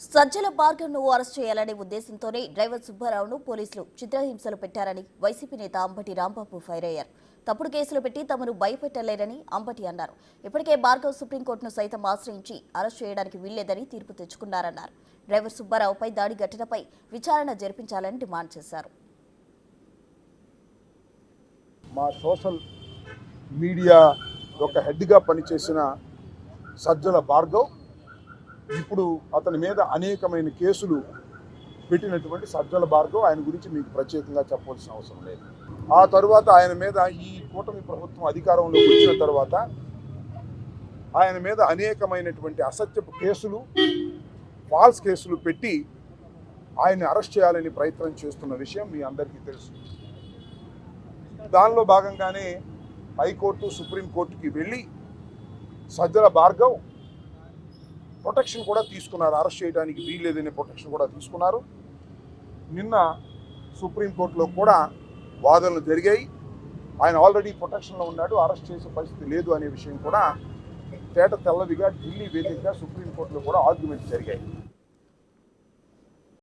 Sajjala భార్గవ్ను arrest చేయాలనే ఉద్దేశంతోనే driver సుబ్బారావును పోలీసులు చిత్రహింసలు పెట్టారని వైసీపీ నేత అంబటి రాంబాబు ఫైర్ అయ్యారు. తప్పుడు కేసులు పెట్టి తమను భయపెట్టలేరని అంబటి అన్నారు. ఇప్పటికే భార్గవ్ సుప్రీంకోర్టును సైతం ఆశ్రయించి అరెస్ట్ చేయడానికి వీల్లేదని తీర్పు తెచ్చుకున్నారన్నారు. డ్రైవర్ సుబ్బారావుపై దాడి ఘటనపై విచారణ జరిపించాలని డిమాండ్ చేశారు. మా సోషల్ మీడియా ఒక హెడ్గా పనిచేసిన సజ్జల భార్గవ్ ఇప్పుడు అతని మీద అనేకమైన కేసులు పెట్టినటువంటి సజ్జల భార్గవ్ ఆయన గురించి మీకు ప్రత్యేకంగా చెప్పాల్సిన అవసరం లేదు. ఆ తరువాత ఆయన మీద ఈ కూటమి ప్రభుత్వం అధికారంలోకి వచ్చిన తర్వాత ఆయన మీద అనేకమైనటువంటి అసత్యపు కేసులు, ఫాల్స్ కేసులు పెట్టి ఆయన్ని అరెస్ట్ చేయాలని ప్రయత్నం చేస్తున్న విషయం మీ అందరికీ తెలుసు. దానిలో భాగంగానే హైకోర్టు, సుప్రీంకోర్టుకి వెళ్ళి సజ్జల భార్గవ్ ప్రొటెక్షన్ కూడా తీసుకున్నారు. అరెస్ట్ చేయడానికి వీల్లేదనే ప్రొటెక్షన్ కూడా తీసుకున్నారు. నిన్న సుప్రీంకోర్టులో కూడా వాదనలు జరిగాయి. ఆయన ఆల్రెడీ ప్రొటెక్షన్లో ఉన్నాడు, అరెస్ట్ చేసే పరిస్థితి లేదు అనే విషయం కూడా తేట తెల్లవిగా ఢిల్లీ వేదికగా సుప్రీంకోర్టులో కూడా ఆర్గ్యుమెంట్స్ జరిగాయి.